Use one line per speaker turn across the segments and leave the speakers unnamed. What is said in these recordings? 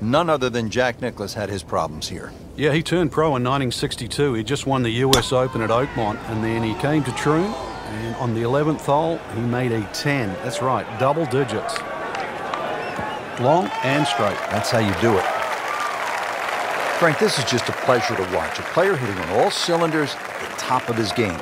None other than Jack Nicklaus had his problems here.
Yeah, he turned pro in 1962. He just won the US Open at Oakmont, and then he came to Troon, and on the 11th hole, he made a 10. That's right, double digits. Long and straight.
That's how you do it. Frank, this is just a pleasure to watch. A player hitting on all cylinders at the top of his game.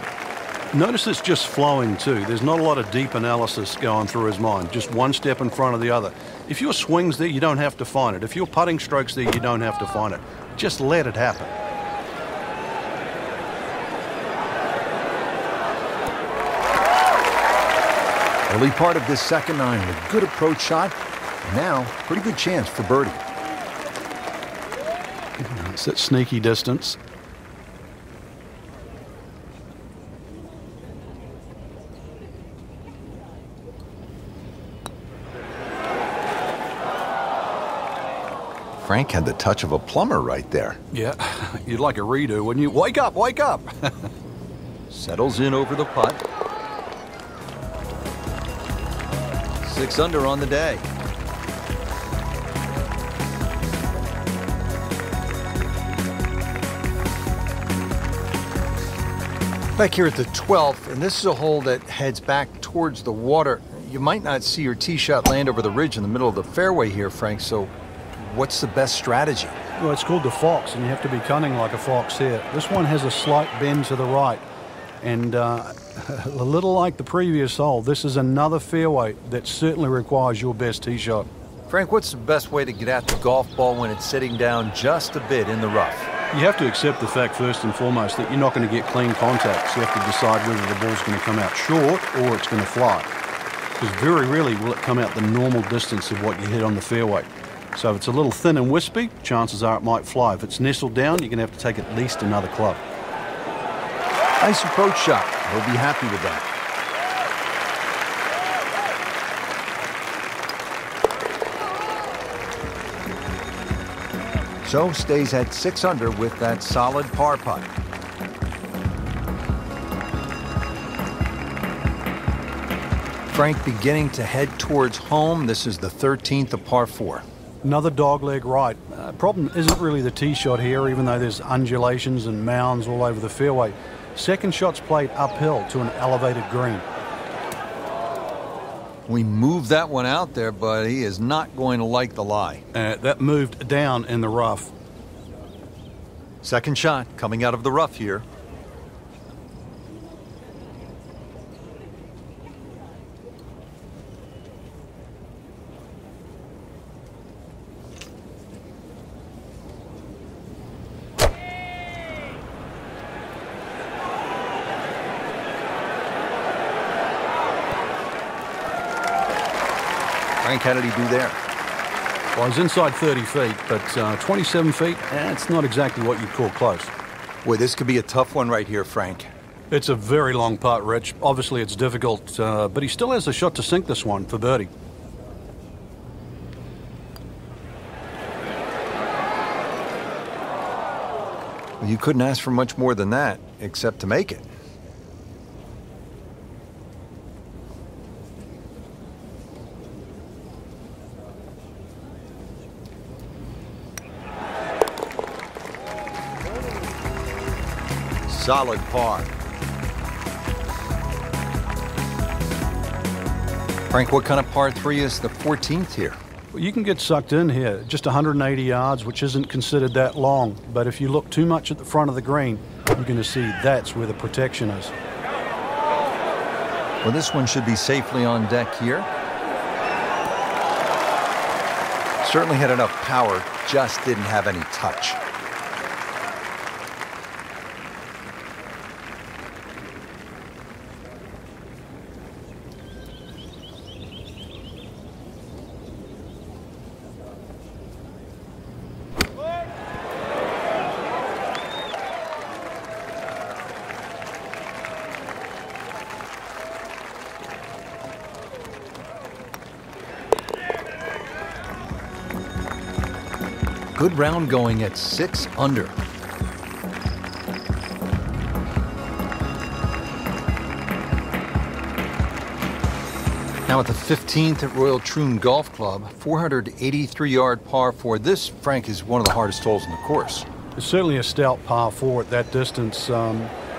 Notice it's just flowing too. There's not a lot of deep analysis going through his mind. Just one step in front of the other. If your swing's there, you don't have to find it. If your putting stroke's there, you don't have to find it. Just let it happen.
Early part of this second iron, a good approach shot. Now, pretty good chance for birdie.
It's that sneaky distance.
Frank had the touch of a plumber right there.
Yeah, you'd like a redo, wouldn't you? Wake up, wake up!
Settles in over the putt. 6 under on the day. Back here at the 12th, and this is a hole that heads back towards the water. You might not see your tee shot land over the ridge in the middle of the fairway here, Frank, so what's the best strategy?
Well, it's called the fox, and you have to be cunning like a fox here. This one has a slight bend to the right, and a little like the previous hole, this is another fairway that certainly requires your best tee shot.
Frank, what's the best way to get at the golf ball when it's sitting down just a bit in the rough?
You have to accept the fact, first and foremost, that you're not going to get clean contact. So you have to decide whether the ball's going to come out short or it's going to fly. Because very rarely will it come out the normal distance of what you hit on the fairway. So if it's a little thin and wispy, chances are it might fly. If it's nestled down, you're going to have to take at least another club.
Nice approach shot. He'll be happy with that. So stays at 6 under with that solid par putt. Frank beginning to head towards home. This is the 13th of par 4.
Another dogleg right. Problem isn't really the tee shot here, even though there's undulations and mounds all over the fairway. Second shot's played uphill to an elevated green.
We moved that one out there, but he is not going to like the lie.
That moved down in the rough.
Second shot coming out of the rough here. Frank, how did he do there?
Well, he's inside 30 feet, but 27 feet, it's not exactly what you'd call close.
Boy, this could be a tough one right here, Frank.
It's a very long putt, Rich. Obviously, it's difficult, but he still has a shot to sink this one for birdie.
Well, you couldn't ask for much more than that, except to make it. Solid par. Frank, what kind of par 3 is the 14th here?
Well, you can get sucked in here. Just 180 yards, which isn't considered that long. But if you look too much at the front of the green, you're going to see that's where the protection is.
Well, this one should be safely on deck here. Certainly had enough power, just didn't have any touch. Good round going at 6 under. Now at the 15th at Royal Troon Golf Club, 483-yard par 4. This, Frank, is one of the hardest holes in the course.
It's certainly a stout par 4 at that distance.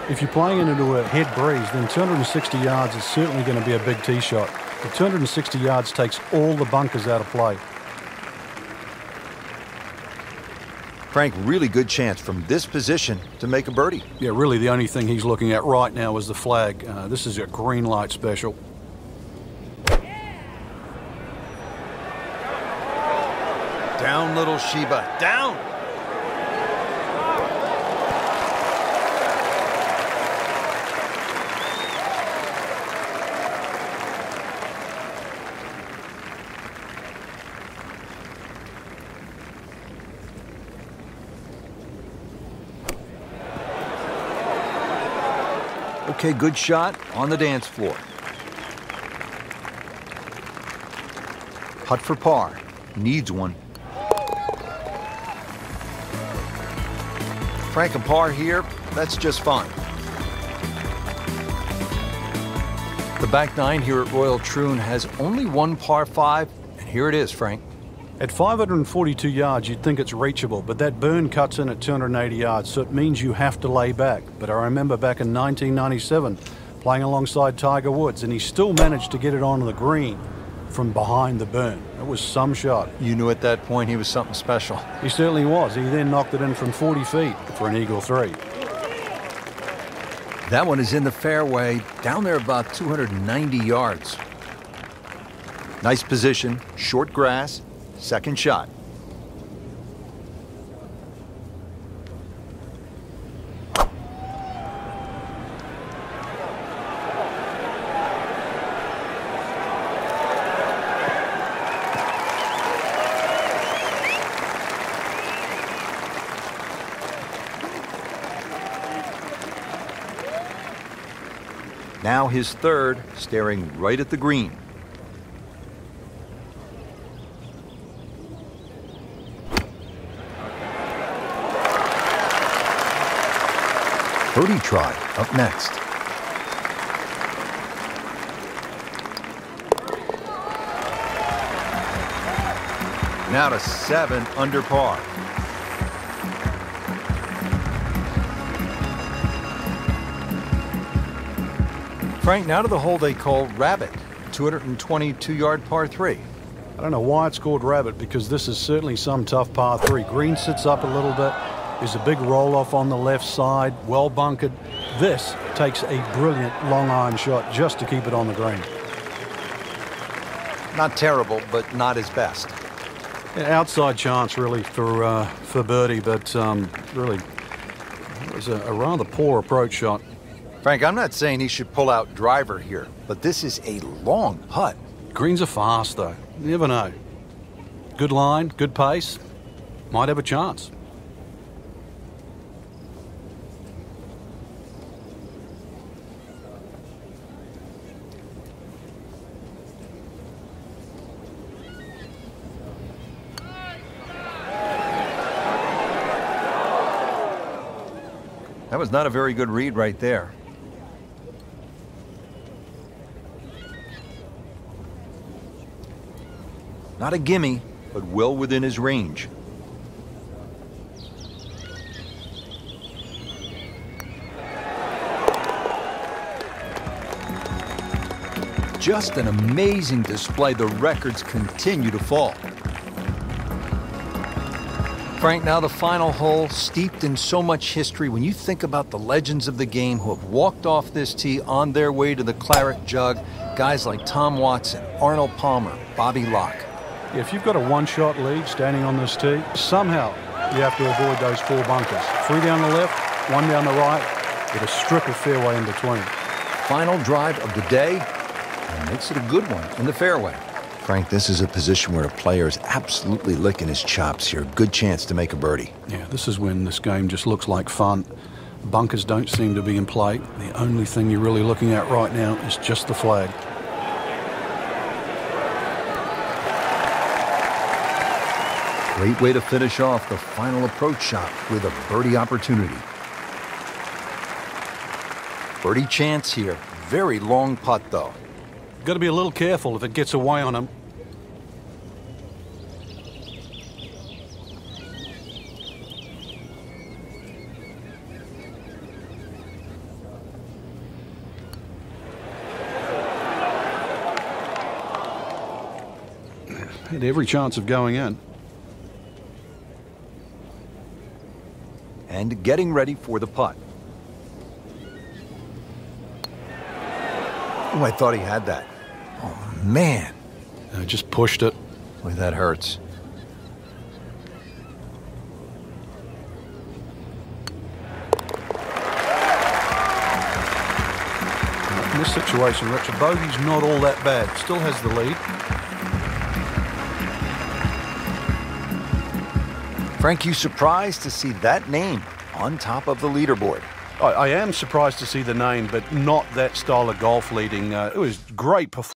If you're playing it into a head breeze, then 260 yards is certainly going to be a big tee shot. But 260 yards takes all the bunkers out of play.
Frank, really good chance from this position to make a birdie.
Yeah, really the only thing he's looking at right now is the flag. This is a green light special.
Down, little Sheba, down! Okay, good shot on the dance floor. Putt for par. Needs one. Frank, a par here, that's just fine. The back nine here at Royal Troon has only one par 5, and here it is, Frank.
At 542 yards, you'd think it's reachable, but that burn cuts in at 280 yards, so it means you have to lay back. But I remember back in 1997, playing alongside Tiger Woods, and he still managed to get it onto the green from behind the burn. It was some shot.
You knew at that point he was something special.
He certainly was. He then knocked it in from 40 feet for an eagle 3.
That one is in the fairway, down there about 290 yards. Nice position, short grass. Second shot. Now his third, staring right at the green. Birdie try up next. Now to 7 under par. Frank, now to the hole they call Rabbit, 222-yard par 3.
I don't know why it's called Rabbit, because this is certainly some tough par 3. Green sits up a little bit. There's a big roll-off on the left side, well bunkered. This takes a brilliant long iron shot just to keep it on the green.
Not terrible, but not his best.
An outside chance, really, for birdie, but really, it was a rather poor approach shot.
Frank, I'm not saying he should pull out driver here, but this is a long putt.
Greens are fast, though. You never know. Good line, good pace. Might have a chance.
That was not a very good read right there. Not a gimme, but well within his range. Just an amazing display. The records continue to fall. Frank, now the final hole, steeped in so much history. When you think about the legends of the game who have walked off this tee on their way to the claret jug, guys like Tom Watson, Arnold Palmer, Bobby Locke.
If you've got a one-shot lead standing on this tee, somehow you have to avoid those 4 bunkers. 3 down the left, 1 down the right, with a strip of fairway in between.
Final drive of the day, and makes it a good one in the fairway. Frank, this is a position where a player is absolutely licking his chops here. Good chance to make a birdie.
Yeah, this is when this game just looks like fun. Bunkers don't seem to be in play. The only thing you're really looking at right now is just the flag.
Great way to finish off the final approach shot with a birdie opportunity. Birdie chance here. Very long putt, though.
Got to be a little careful if it gets away on him. Had every chance of going in.
And getting ready for the putt. Oh, I thought he had that. Oh, man.
Just pushed it.
Boy, that hurts.
In this situation, Richard, bogey's not all that bad. Still has the lead.
Frank, you surprised to see that name on top of the leaderboard?
I am surprised to see the name, but not that style of golf leading. It was great performance.